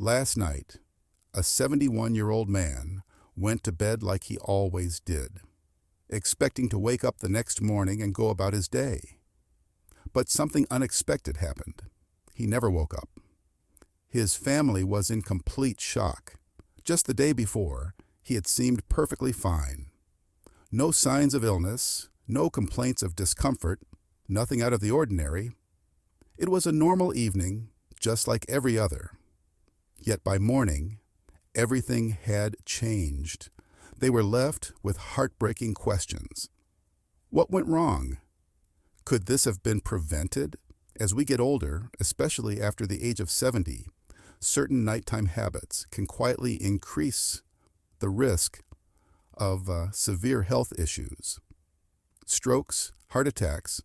Last night, a 71-year-old man went to bed like he always did, expecting to wake up the next morning and go about his day. But something unexpected happened. He never woke up. His family was in complete shock. Just the day before, he had seemed perfectly fine. No signs of illness, no complaints of discomfort, nothing out of the ordinary. It was a normal evening, just like every other. Yet by morning, everything had changed. They were left with heartbreaking questions. What went wrong? Could this have been prevented? As we get older, especially after the age of 70, certain nighttime habits can quietly increase the risk of severe health issues. Strokes, heart attacks,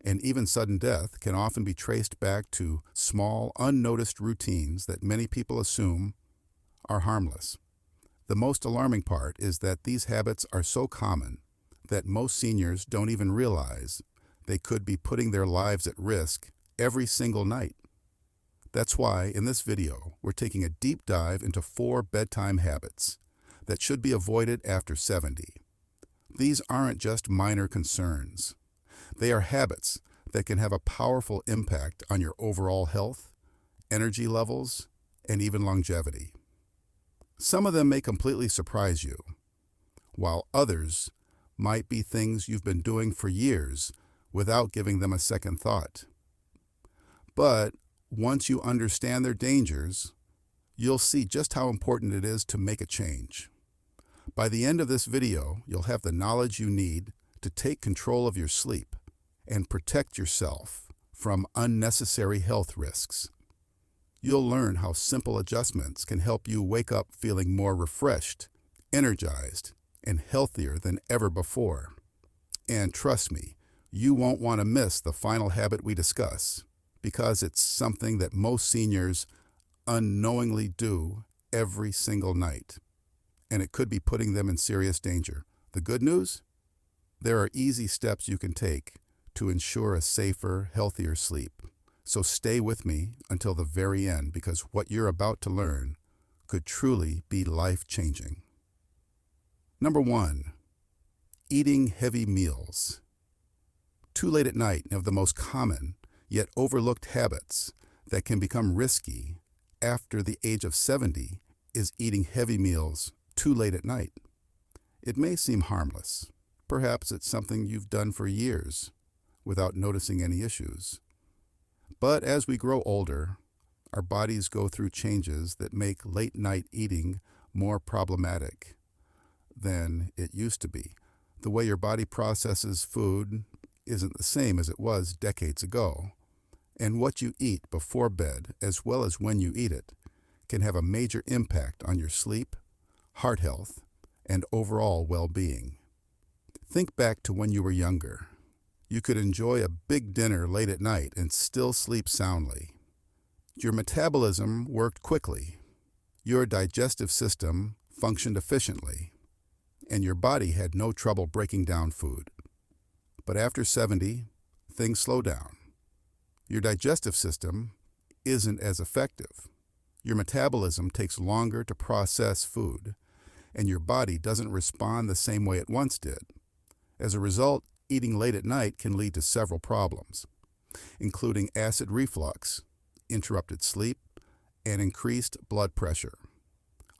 and even sudden death can often be traced back to small, unnoticed routines that many people assume are harmless. The most alarming part is that these habits are so common that most seniors don't even realize they could be putting their lives at risk every single night. That's why, in this video, we're taking a deep dive into 4 bedtime habits that should be avoided after 70. These aren't just minor concerns. They are habits that can have a powerful impact on your overall health, energy levels, and even longevity. Some of them may completely surprise you, while others might be things you've been doing for years without giving them a second thought. But once you understand their dangers, you'll see just how important it is to make a change. By the end of this video, you'll have the knowledge you need to take control of your sleep and protect yourself from unnecessary health risks. You'll learn how simple adjustments can help you wake up feeling more refreshed, energized, and healthier than ever before. And trust me, you won't want to miss the final habit we discuss, because it's something that most seniors unknowingly do every single night, and it could be putting them in serious danger. The good news? There are easy steps you can take to ensure a safer, healthier sleep. So stay with me until the very end, because what you're about to learn could truly be life-changing. Number 1, eating heavy meals. Too late at night, one of the most common yet overlooked habits that can become risky after the age of 70 is eating heavy meals too late at night. It may seem harmless. Perhaps it's something you've done for years without noticing any issues. But as we grow older, our bodies go through changes that make late-night eating more problematic than it used to be. The way your body processes food isn't the same as it was decades ago, and what you eat before bed, as well as when you eat it, can have a major impact on your sleep, heart health, and overall well-being. Think back to when you were younger. You could enjoy a big dinner late at night and still sleep soundly. Your metabolism worked quickly, your digestive system functioned efficiently, and your body had no trouble breaking down food. But after 70, things slow down. Your digestive system isn't as effective. Your metabolism takes longer to process food, and your body doesn't respond the same way it once did. As a result, eating late at night can lead to several problems, including acid reflux, interrupted sleep, and increased blood pressure.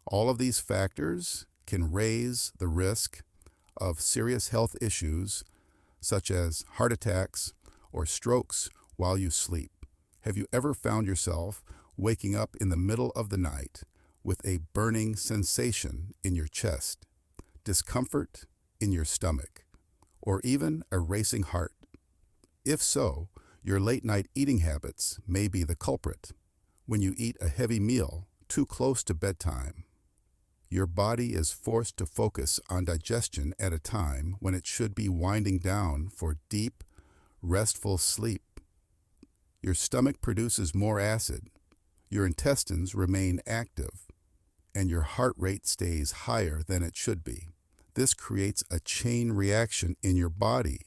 All of these factors can raise the risk of serious health issues such as heart attacks or strokes while you sleep. Have you ever found yourself waking up in the middle of the night with a burning sensation in your chest, discomfort in your stomach, or even a racing heart? If so, your late-night eating habits may be the culprit. When you eat a heavy meal too close to bedtime, your body is forced to focus on digestion at a time when it should be winding down for deep, restful sleep. Your stomach produces more acid, your intestines remain active, and your heart rate stays higher than it should be. This creates a chain reaction in your body,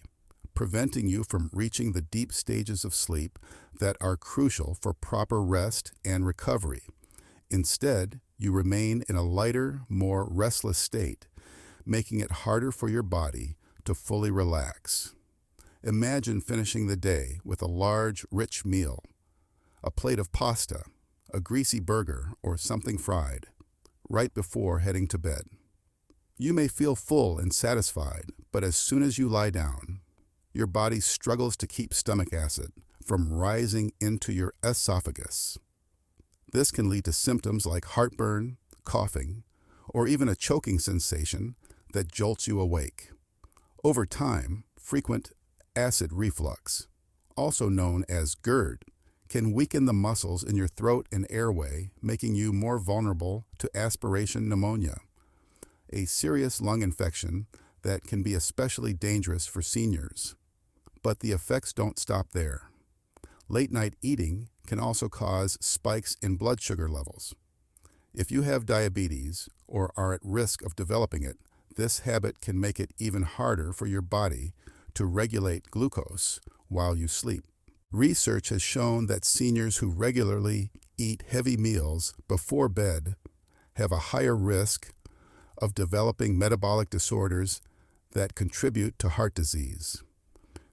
preventing you from reaching the deep stages of sleep that are crucial for proper rest and recovery. Instead, you remain in a lighter, more restless state, making it harder for your body to fully relax. Imagine finishing the day with a large, rich meal, a plate of pasta, a greasy burger, or something fried, right before heading to bed. You may feel full and satisfied, but as soon as you lie down, your body struggles to keep stomach acid from rising into your esophagus. This can lead to symptoms like heartburn, coughing, or even a choking sensation that jolts you awake. Over time, frequent acid reflux, also known as GERD, can weaken the muscles in your throat and airway, making you more vulnerable to aspiration pneumonia, a serious lung infection that can be especially dangerous for seniors. But the effects don't stop there. Late-night eating can also cause spikes in blood sugar levels. If you have diabetes or are at risk of developing it, this habit can make it even harder for your body to regulate glucose while you sleep. Research has shown that seniors who regularly eat heavy meals before bed have a higher risk of developing metabolic disorders that contribute to heart disease.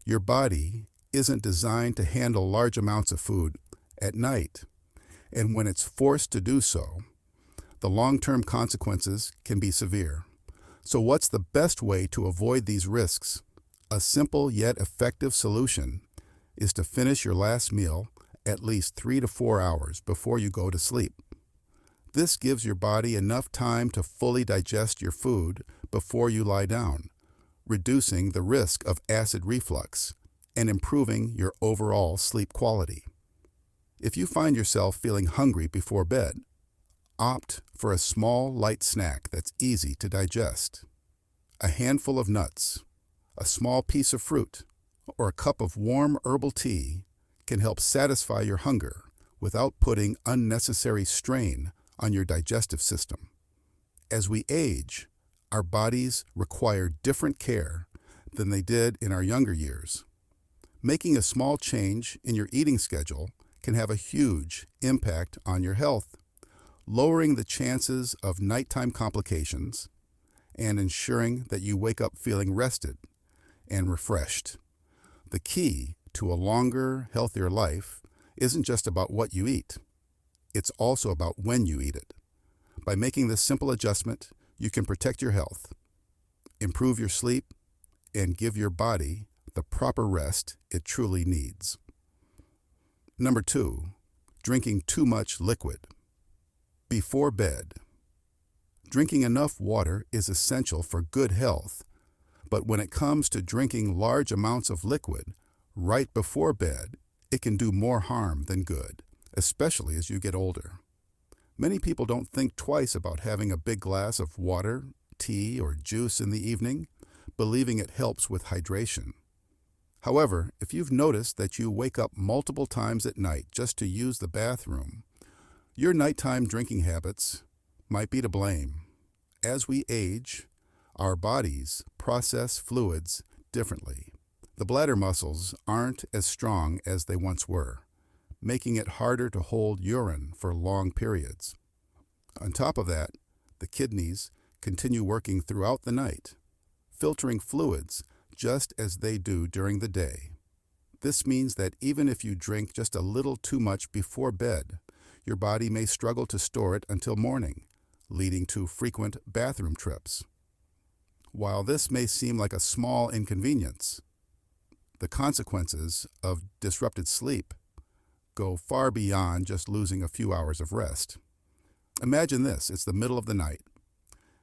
Your body isn't designed to handle large amounts of food at night, and when it's forced to do so, the long-term consequences can be severe. So what's the best way to avoid these risks? A simple yet effective solution is to finish your last meal at least 3 to 4 hours before you go to sleep. This gives your body enough time to fully digest your food before you lie down, reducing the risk of acid reflux and improving your overall sleep quality. If you find yourself feeling hungry before bed, opt for a small, light snack that's easy to digest. A handful of nuts, a small piece of fruit, or a cup of warm herbal tea can help satisfy your hunger without putting unnecessary strain on your digestive system. As we age, our bodies require different care than they did in our younger years. Making a small change in your eating schedule can have a huge impact on your health, lowering the chances of nighttime complications and ensuring that you wake up feeling rested and refreshed. The key to a longer, healthier life isn't just about what you eat. It's also about when you eat it. By making this simple adjustment, you can protect your health, improve your sleep, and give your body the proper rest it truly needs. Number 2, drinking too much liquid. Before bed. Drinking enough water is essential for good health, but when it comes to drinking large amounts of liquid right before bed, it can do more harm than good, especially as you get older. Many people don't think twice about having a big glass of water, tea, or juice in the evening, believing it helps with hydration. However, if you've noticed that you wake up multiple times at night just to use the bathroom, your nighttime drinking habits might be to blame. As we age, our bodies process fluids differently. The bladder muscles aren't as strong as they once were, making it harder to hold urine for long periods. On top of that, the kidneys continue working throughout the night, filtering fluids just as they do during the day. This means that even if you drink just a little too much before bed, your body may struggle to store it until morning, leading to frequent bathroom trips. While this may seem like a small inconvenience, the consequences of disrupted sleep go far beyond just losing a few hours of rest. Imagine this, it's the middle of the night,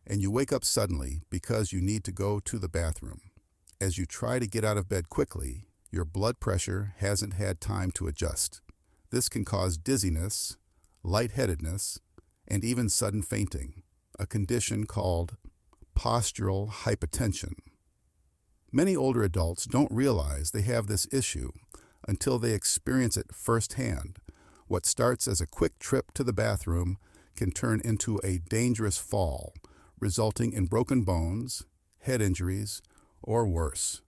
and you wake up suddenly because you need to go to the bathroom. As you try to get out of bed quickly, your blood pressure hasn't had time to adjust. This can cause dizziness, lightheadedness, and even sudden fainting, a condition called postural hypotension. Many older adults don't realize they have this issue until they experience it firsthand. What starts as a quick trip to the bathroom can turn into a dangerous fall, resulting in broken bones, head injuries, or worse.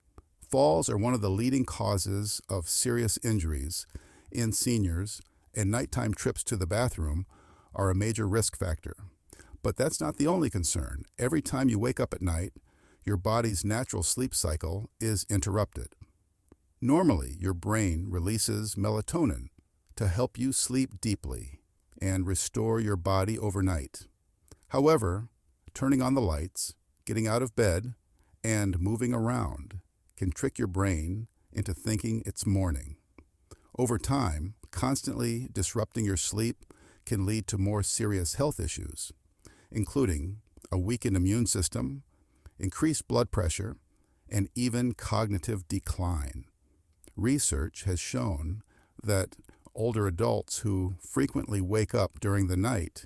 Falls are one of the leading causes of serious injuries in seniors, and nighttime trips to the bathroom are a major risk factor. But that's not the only concern. Every time you wake up at night, your body's natural sleep cycle is interrupted. Normally, your brain releases melatonin to help you sleep deeply and restore your body overnight. However, turning on the lights, getting out of bed, and moving around can trick your brain into thinking it's morning. Over time, constantly disrupting your sleep can lead to more serious health issues, including a weakened immune system, increased blood pressure, and even cognitive decline. Research has shown that older adults who frequently wake up during the night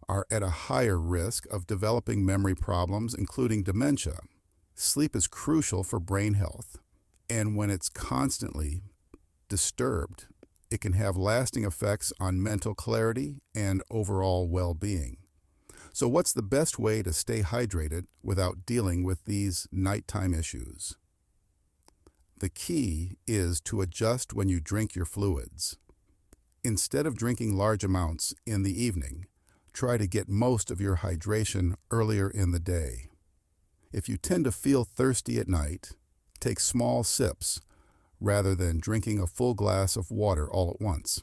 are at a higher risk of developing memory problems, including dementia. Sleep is crucial for brain health, and when it's constantly disturbed, it can have lasting effects on mental clarity and overall well-being. So what's the best way to stay hydrated without dealing with these nighttime issues? The key is to adjust when you drink your fluids. Instead of drinking large amounts in the evening, try to get most of your hydration earlier in the day. If you tend to feel thirsty at night, take small sips rather than drinking a full glass of water all at once.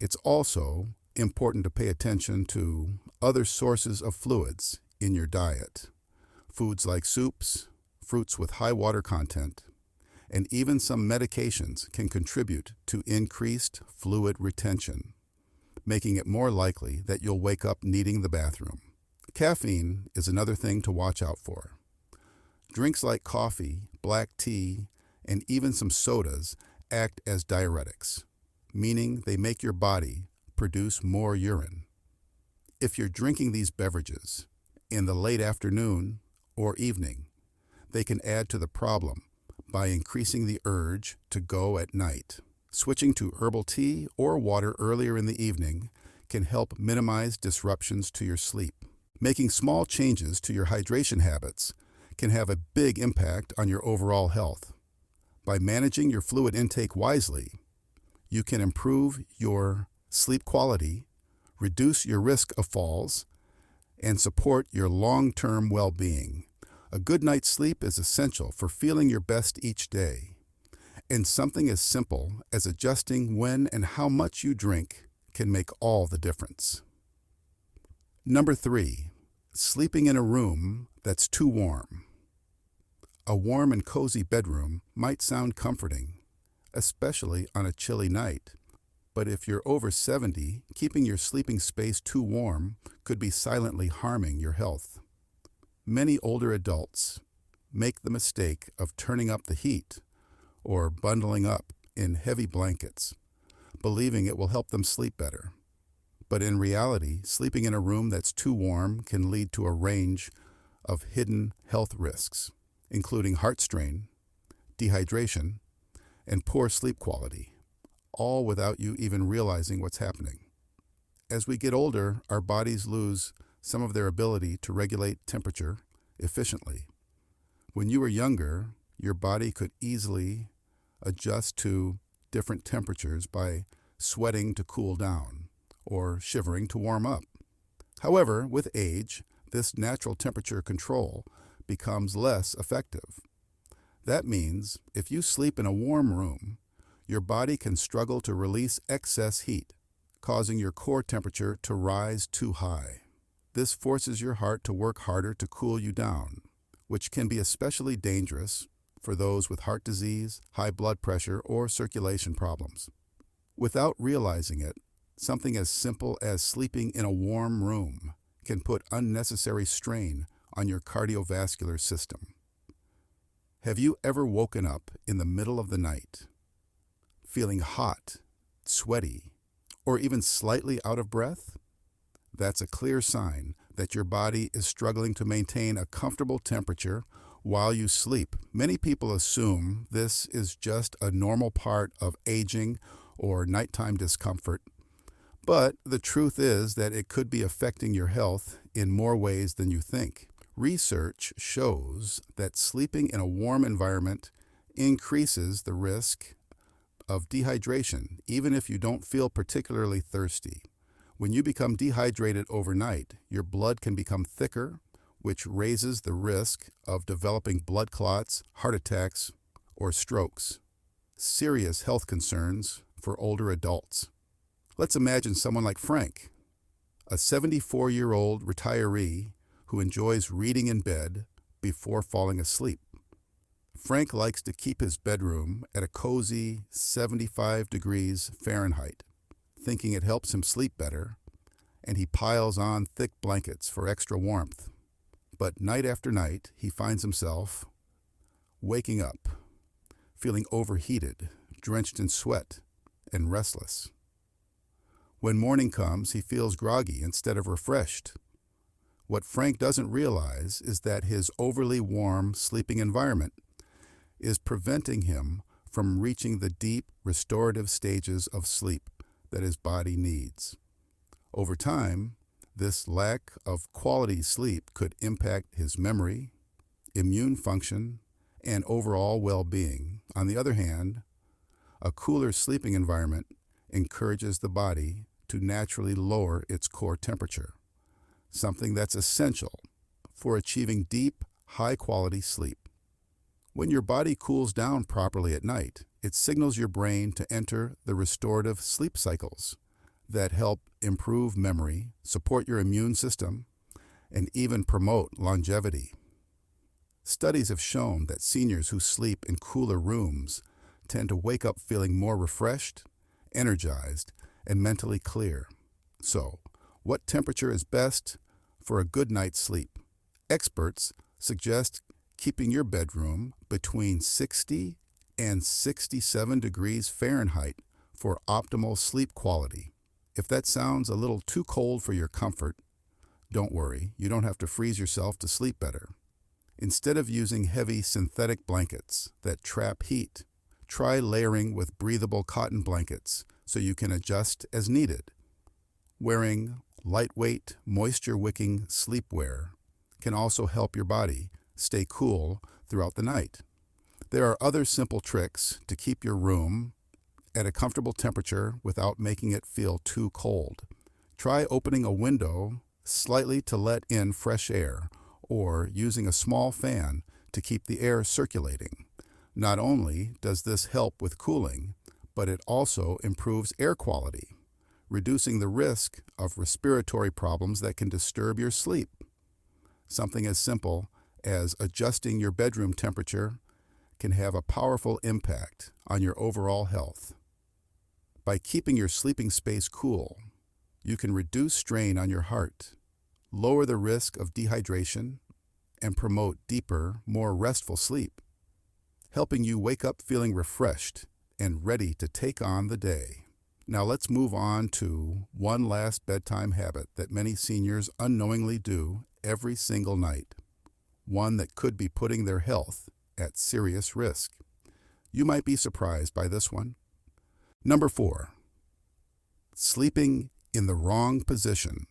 It's also important to pay attention to other sources of fluids in your diet. Foods like soups, fruits with high water content, and even some medications can contribute to increased fluid retention, making it more likely that you'll wake up needing the bathroom. Caffeine is another thing to watch out for. Drinks like coffee, black tea, and even some sodas act as diuretics, meaning they make your body produce more urine. If you're drinking these beverages in the late afternoon or evening, they can add to the problem by increasing the urge to go at night. Switching to herbal tea or water earlier in the evening can help minimize disruptions to your sleep. Making small changes to your hydration habits can have a big impact on your overall health. By managing your fluid intake wisely, you can improve your sleep quality, reduce your risk of falls, and support your long-term well-being. A good night's sleep is essential for feeling your best each day, and something as simple as adjusting when and how much you drink can make all the difference. Number 3, sleeping in a room that's too warm. A warm and cozy bedroom might sound comforting, especially on a chilly night. But if you're over 70, keeping your sleeping space too warm could be silently harming your health. Many older adults make the mistake of turning up the heat or bundling up in heavy blankets, believing it will help them sleep better. But in reality, sleeping in a room that's too warm can lead to a range of hidden health risks, including heart strain, dehydration, and poor sleep quality, all without you even realizing what's happening. As we get older, our bodies lose some of their ability to regulate temperature efficiently. When you were younger, your body could easily adjust to different temperatures by sweating to cool down or shivering to warm up. However, with age, this natural temperature control becomes less effective. That means if you sleep in a warm room, your body can struggle to release excess heat, causing your core temperature to rise too high. This forces your heart to work harder to cool you down, which can be especially dangerous for those with heart disease, high blood pressure, or circulation problems. Without realizing it, something as simple as sleeping in a warm room can put unnecessary strain on your cardiovascular system. Have you ever woken up in the middle of the night, feeling hot, sweaty, or even slightly out of breath? That's a clear sign that your body is struggling to maintain a comfortable temperature while you sleep. Many people assume this is just a normal part of aging or nighttime discomfort, but the truth is that it could be affecting your health in more ways than you think. Research shows that sleeping in a warm environment increases the risk of dehydration, even if you don't feel particularly thirsty. When you become dehydrated overnight, your blood can become thicker, which raises the risk of developing blood clots, heart attacks, or strokes. Serious health concerns for older adults. Let's imagine someone like Frank, a 74-year-old retiree who enjoys reading in bed before falling asleep. Frank likes to keep his bedroom at a cozy 75 degrees Fahrenheit, thinking it helps him sleep better, and he piles on thick blankets for extra warmth. But night after night, he finds himself waking up, feeling overheated, drenched in sweat, and restless. When morning comes, he feels groggy instead of refreshed. What Frank doesn't realize is that his overly warm sleeping environment is preventing him from reaching the deep, restorative stages of sleep that his body needs. Over time, this lack of quality sleep could impact his memory, immune function, and overall well-being. On the other hand, a cooler sleeping environment encourages the body to naturally lower its core temperature, something that's essential for achieving deep, high-quality sleep. When your body cools down properly at night, it signals your brain to enter the restorative sleep cycles that help improve memory, support your immune system, and even promote longevity. Studies have shown that seniors who sleep in cooler rooms tend to wake up feeling more refreshed, energized, and mentally clear. So, what temperature is best for a good night's sleep? Experts suggest keeping your bedroom between 60 and 67 degrees Fahrenheit for optimal sleep quality. If that sounds a little too cold for your comfort, don't worry, you don't have to freeze yourself to sleep better. Instead of using heavy synthetic blankets that trap heat, try layering with breathable cotton blankets so you can adjust as needed. Wearing lightweight, moisture-wicking sleepwear can also help your body stay cool throughout the night. There are other simple tricks to keep your room at a comfortable temperature without making it feel too cold. Try opening a window slightly to let in fresh air, or using a small fan to keep the air circulating. Not only does this help with cooling, but it also improves air quality, reducing the risk of respiratory problems that can disturb your sleep. Something as simple as adjusting your bedroom temperature can have a powerful impact on your overall health. By keeping your sleeping space cool, you can reduce strain on your heart, lower the risk of dehydration, and promote deeper, more restful sleep, helping you wake up feeling refreshed and ready to take on the day. Now let's move on to one last bedtime habit that many seniors unknowingly do every single night, one that could be putting their health at serious risk. You might be surprised by this one. Number 4, sleeping in the wrong position.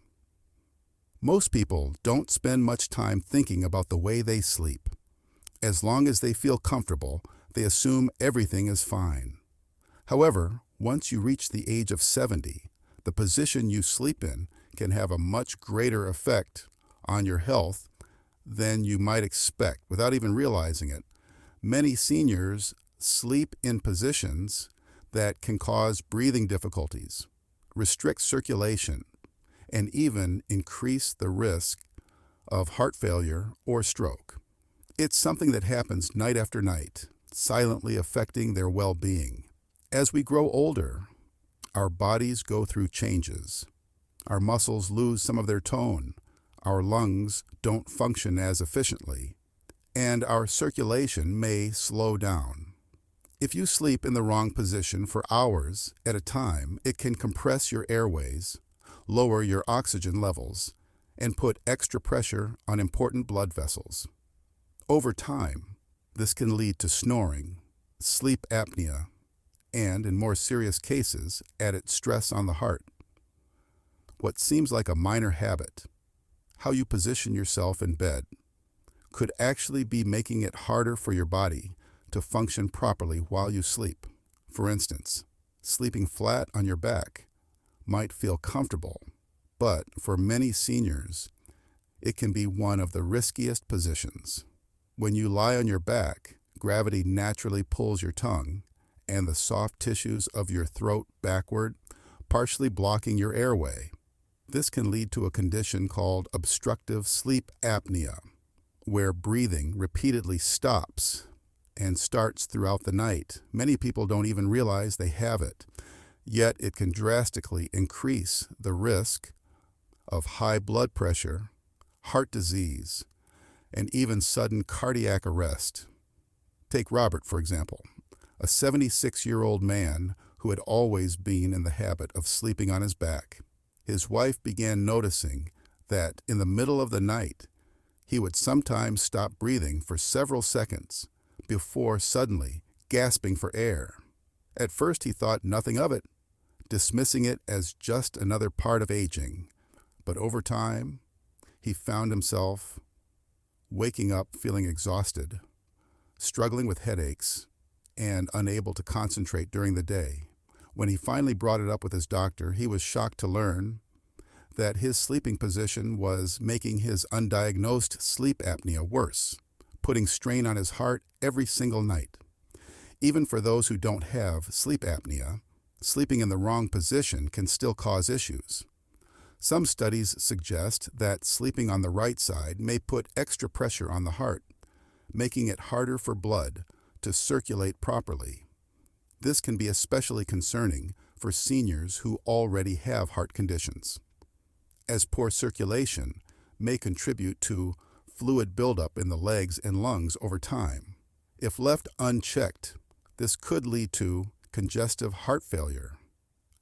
Most people don't spend much time thinking about the way they sleep. As long as they feel comfortable, they assume everything is fine. However, once you reach the age of 70, the position you sleep in can have a much greater effect on your health than you might expect without even realizing it. Many seniors sleep in positions that can cause breathing difficulties, restrict circulation, and even increase the risk of heart failure or stroke. It's something that happens night after night, silently affecting their well-being. As we grow older, our bodies go through changes. Our muscles lose some of their tone, our lungs don't function as efficiently, and our circulation may slow down. If you sleep in the wrong position for hours at a time, it can compress your airways, lower your oxygen levels, and put extra pressure on important blood vessels. Over time, this can lead to snoring, sleep apnea, and, in more serious cases, added stress on the heart. What seems like a minor habit, how you position yourself in bed, could actually be making it harder for your body to function properly while you sleep. For instance, sleeping flat on your back might feel comfortable, But for many seniors, it can be one of the riskiest positions. When you lie on your back, gravity naturally pulls your tongue and the soft tissues of your throat backward, partially blocking your airway. This can lead to a condition called obstructive sleep apnea, where breathing repeatedly stops and starts throughout the night. Many people don't even realize they have it, yet it can drastically increase the risk of high blood pressure, heart disease, and even sudden cardiac arrest. Take Robert, for example, a 76-year-old man who had always been in the habit of sleeping on his back. His wife began noticing that in the middle of the night, he would sometimes stop breathing for several seconds before suddenly gasping for air. At first, he thought nothing of it, dismissing it as just another part of aging. But over time, he found himself waking up feeling exhausted, struggling with headaches, and unable to concentrate during the day. When he finally brought it up with his doctor, he was shocked to learn that his sleeping position was making his undiagnosed sleep apnea worse, putting strain on his heart every single night. Even for those who don't have sleep apnea, sleeping in the wrong position can still cause issues. Some studies suggest that sleeping on the right side may put extra pressure on the heart, making it harder for blood to circulate properly. This can be especially concerning for seniors who already have heart conditions, as poor circulation may contribute to fluid buildup in the legs and lungs over time. If left unchecked, this could lead to congestive heart failure,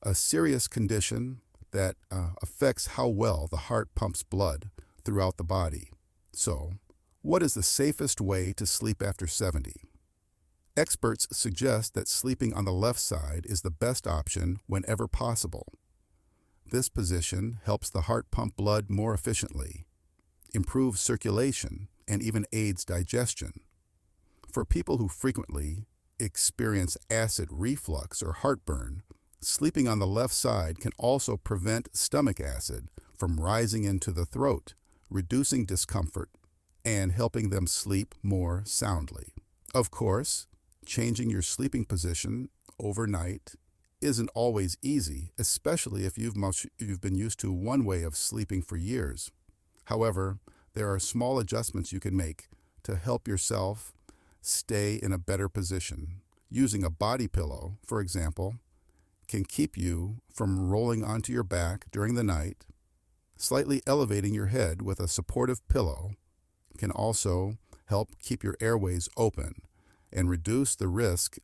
a serious condition that affects how well the heart pumps blood throughout the body. So, what is the safest way to sleep after 70? Experts suggest that sleeping on the left side is the best option whenever possible. This position helps the heart pump blood more efficiently, improves circulation, and even aids digestion. For people who frequently experience acid reflux or heartburn, sleeping on the left side can also prevent stomach acid from rising into the throat, reducing discomfort and helping them sleep more soundly. Of course, changing your sleeping position overnight isn't always easy, especially if you've been used to one way of sleeping for years. However, there are small adjustments you can make to help yourself stay in a better position. Using a body pillow, for example, can keep you from rolling onto your back during the night. Slightly elevating your head with a supportive pillow can also help keep your airways open and reduce the risk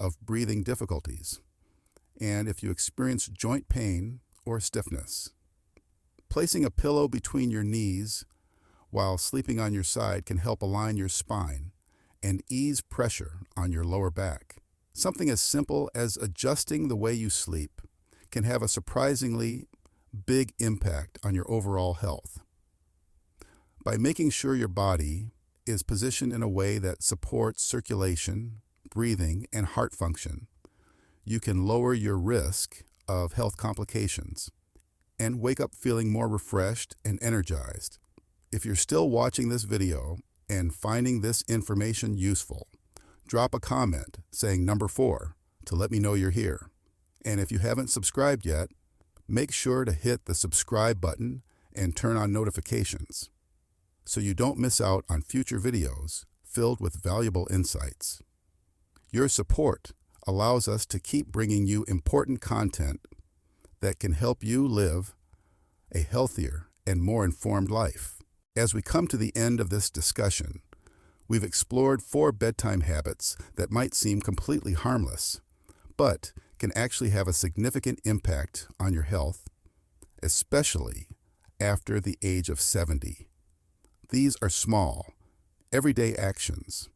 of breathing difficulties. And if you experience joint pain or stiffness, placing a pillow between your knees while sleeping on your side can help align your spine and ease pressure on your lower back. Something as simple as adjusting the way you sleep can have a surprisingly big impact on your overall health. By making sure your body is positioned in a way that supports circulation, breathing, and heart function, you can lower your risk of health complications and wake up feeling more refreshed and energized. If you're still watching this video and finding this information useful, drop a comment saying number 4 to let me know you're here. And if you haven't subscribed yet, make sure to hit the subscribe button and turn on notifications so you don't miss out on future videos filled with valuable insights. Your support allows us to keep bringing you important content that can help you live a healthier and more informed life. As we come to the end of this discussion, we've explored 4 bedtime habits that might seem completely harmless, but can actually have a significant impact on your health, especially after the age of 70. These are small, everyday actions,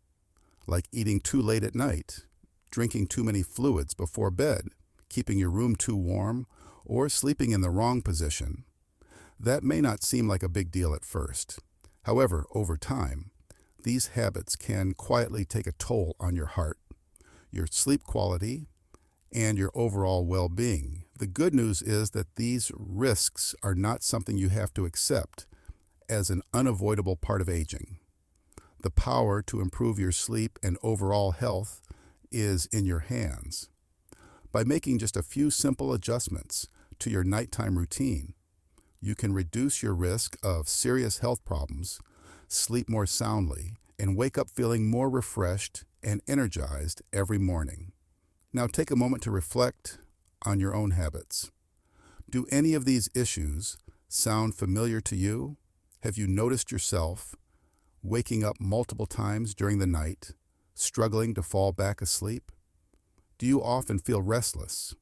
like eating too late at night, drinking too many fluids before bed, keeping your room too warm, or sleeping in the wrong position. That may not seem like a big deal at first. However, over time, these habits can quietly take a toll on your heart, your sleep quality, and your overall well-being. The good news is that these risks are not something you have to accept as an unavoidable part of aging. The power to improve your sleep and overall health is in your hands. By making just a few simple adjustments to your nighttime routine, you can reduce your risk of serious health problems, sleep more soundly, and wake up feeling more refreshed and energized every morning. Now take a moment to reflect on your own habits. Do any of these issues sound familiar to you? Have you noticed yourself waking up multiple times during the night, struggling to fall back asleep? Do you often feel restless,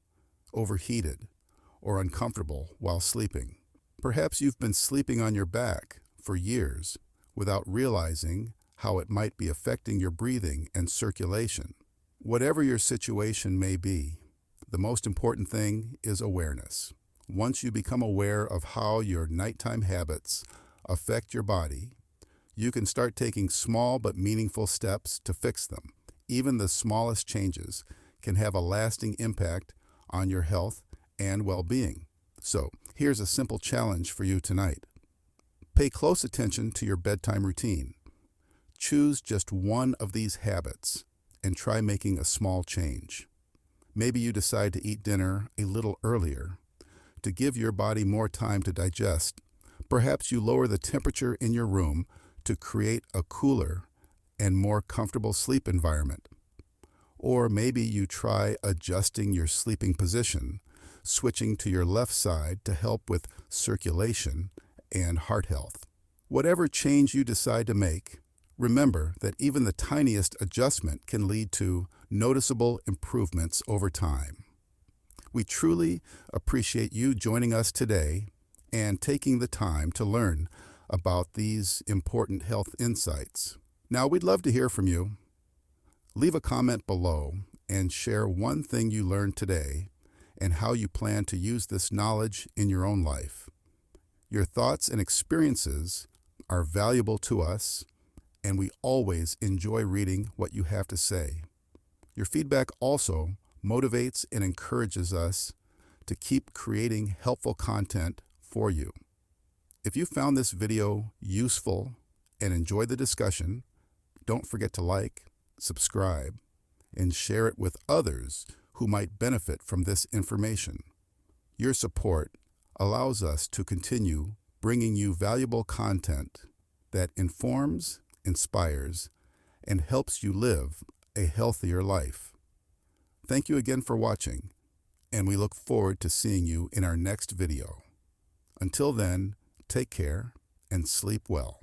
overheated, or uncomfortable while sleeping? Perhaps you've been sleeping on your back for years without realizing how it might be affecting your breathing and circulation. Whatever your situation may be, the most important thing is awareness. Once you become aware of how your nighttime habits affect your body, you can start taking small but meaningful steps to fix them. Even the smallest changes can have a lasting impact on your health and well-being. So, here's a simple challenge for you tonight. Pay close attention to your bedtime routine. Choose just one of these habits and try making a small change. Maybe you decide to eat dinner a little earlier to give your body more time to digest. Perhaps you lower the temperature in your room to create a cooler and more comfortable sleep environment. Or maybe you try adjusting your sleeping position, switching to your left side to help with circulation and heart health. Whatever change you decide to make, remember that even the tiniest adjustment can lead to noticeable improvements over time. We truly appreciate you joining us today and taking the time to learn about these important health insights. Now, we'd love to hear from you. Leave a comment below and share one thing you learned today and how you plan to use this knowledge in your own life. Your thoughts and experiences are valuable to us, and we always enjoy reading what you have to say. Your feedback also motivates and encourages us to keep creating helpful content for you. If you found this video useful and enjoyed the discussion, don't forget to like, subscribe, and share it with others who might benefit from this information. Your support allows us to continue bringing you valuable content that informs, inspires, and helps you live a healthier life. Thank you again for watching, and we look forward to seeing you in our next video. Until then, take care and sleep well.